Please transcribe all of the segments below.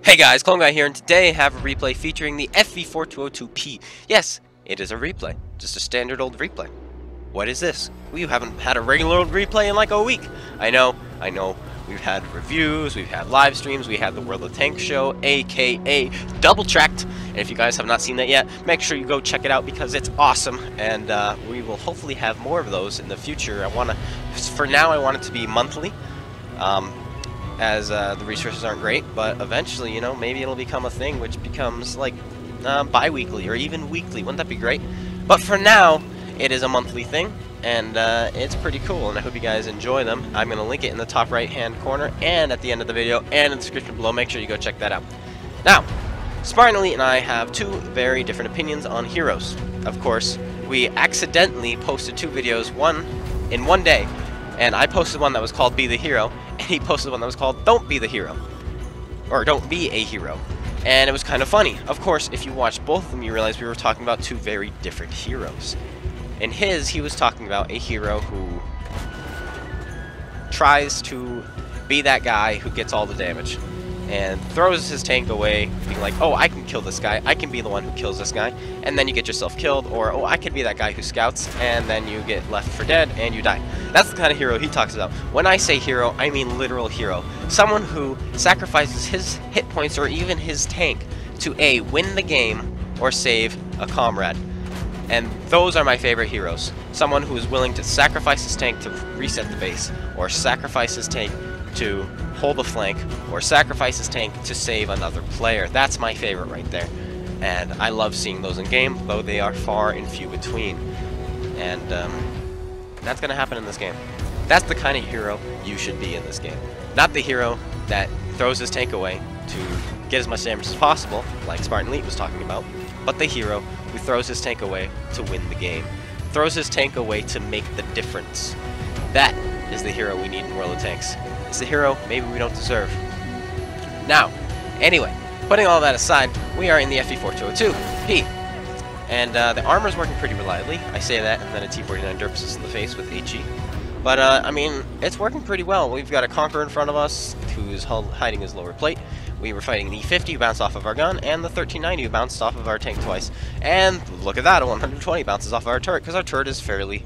Hey guys, Clone Guy here, and today I have a replay featuring the FV4202P. Yes, it is a replay. Just a standard old replay. What is this? We haven't had a regular old replay in like a week. I know. We've had reviews, we've had live streams, we had the World of Tanks show, aka Double Tracked. And if you guys have not seen that yet, make sure you go check it out because it's awesome. And we will hopefully have more of those in the future. For now, I want it to be monthly. As the resources aren't great, but eventually, you know, maybe it'll become a thing which becomes like bi-weekly or even weekly. Wouldn't that be great? But for now, it is a monthly thing, and it's pretty cool, and I hope you guys enjoy them. I'm going to link it in the top right-hand corner and at the end of the video and in the description below. Make sure you go check that out. Now, Spartan Elite and I have two very different opinions on heroes. Of course, we accidentally posted two videos, one in one day, and I posted one that was called Be the Hero, and he posted one that was called Don't Be the Hero. Or Don't Be a Hero. And it was kind of funny. Of course, if you watched both of them, you realize we were talking about two very different heroes. In his, he was talking about a hero who tries to be that guy who gets all the damage and throws his tank away, being like, oh, I can kill this guy, I can be the one who kills this guy, and then you get yourself killed, or, oh, I can be that guy who scouts, and then you get left for dead, and you die. That's the kind of hero he talks about. When I say hero, I mean literal hero. Someone who sacrifices his hit points, or even his tank, to A, win the game, or save a comrade. And those are my favorite heroes. Someone who is willing to sacrifice his tank to reset the base, or sacrifice his tank to hold the flank, or sacrifice his tank to save another player. That's my favorite right there. And I love seeing those in game, though they are far and few between. And that's going to happen in this game. That's the kind of hero you should be in this game. Not the hero that throws his tank away to get as much damage as possible, like Spartan Elite was talking about, but the hero who throws his tank away to win the game. Throws his tank away to make the difference. That is the hero we need in World of Tanks. It's the hero maybe we don't deserve. Now, anyway, putting all that aside, we are in the FV4202P. And the armor is working pretty reliably. I say that, and then a T-49 derps us in the face with HE. But, I mean, it's working pretty well. We've got a Conqueror in front of us, who's hiding his lower plate. We were fighting the E50, who bounced off of our gun, and the 1390, who bounced off of our tank twice. And look at that, a 120 bounces off of our turret, because our turret is fairly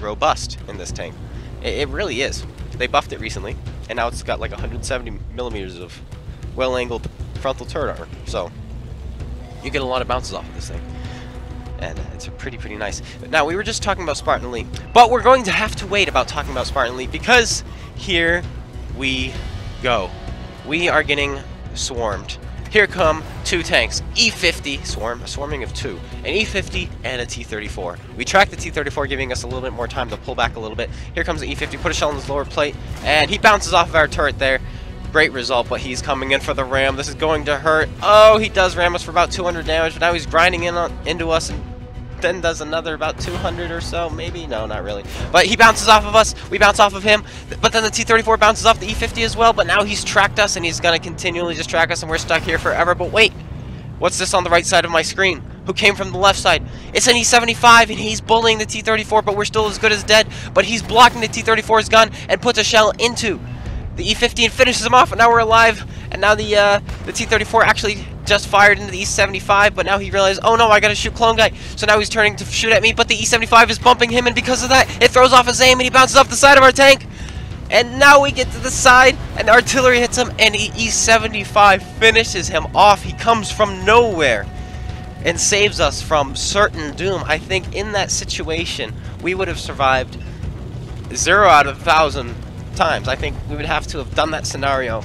robust in this tank. It really is. They buffed it recently, and now it's got like 170 millimeters of well-angled frontal turret armor. So, you get a lot of bounces off of this thing. And it's pretty nice. Now, we were just talking about Spartan Elite, but we're going to have to wait about talking about Spartan Elite because here we go. We are getting swarmed. Here come two tanks, E50, a swarming of two, an E50 and a T-34. We tracked the T-34, giving us a little bit more time to pull back a little bit. Here comes the E50, put a shell in his lower plate, and he bounces off of our turret there. Great result, but he's coming in for the ram. This is going to hurt. Oh, he does ram us for about 200 damage, but now he's grinding into us and then does another about 200 or so, maybe? No, not really. But he bounces off of us, we bounce off of him, but then the T-34 bounces off the E-50 as well, but now he's tracked us, and he's going to continually just track us, and we're stuck here forever. But wait, what's this on the right side of my screen? Who came from the left side? It's an E-75, and he's bullying the T-34, but we're still as good as dead, but he's blocking the T-34's gun and puts a shell into the E-50 and finishes him off, and now we're alive, and now the T-34 actually just fired into the E-75, but now he realized, oh no, I gotta shoot Clone Guy, so now he's turning to shoot at me, but the E-75 is bumping him, and because of that, it throws off his aim, and he bounces off the side of our tank, and now we get to the side, and the artillery hits him, and the E-75 finishes him off. He comes from nowhere, and saves us from certain doom. I think in that situation, we would have survived 0 out of 1,000 times. I think we would have to have done that scenario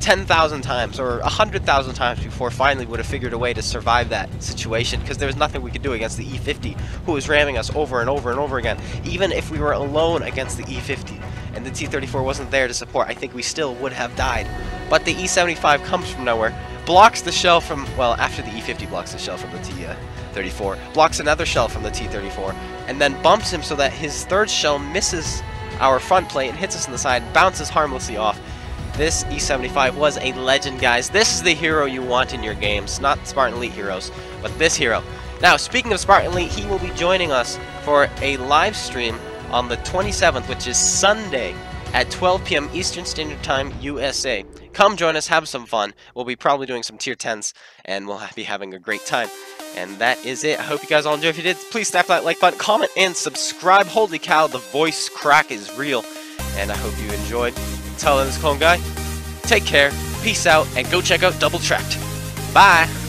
10,000 times or 100,000 times before finally would have figured a way to survive that situation, because there was nothing we could do against the E-50, who was ramming us over and over and over again. Even if we were alone against the E-50 and the T-34 wasn't there to support, I think we still would have died. But the E-75 comes from nowhere, blocks the shell from, well, after the E-50 blocks the shell from the T-34, blocks another shell from the T-34, and then bumps him so that his third shell misses our front plate and hits us in the side, bounces harmlessly off. This E-75 was a legend, guys. This is the hero you want in your games, not Spartan Elite heroes, but this hero. Now, speaking of Spartan Elite, he will be joining us for a live stream on the 27th, which is Sunday, at 12 p.m. Eastern Standard Time, USA. Come join us, have some fun. We'll be probably doing some tier 10s, and we'll be having a great time. And that is it. I hope you guys all enjoyed. If you did, please snap that like button, comment, and subscribe. Holy cow, the voice crack is real. And I hope you enjoyed. Tell them this clone guy. Take care, peace out, and go check out Double Tracked. Bye!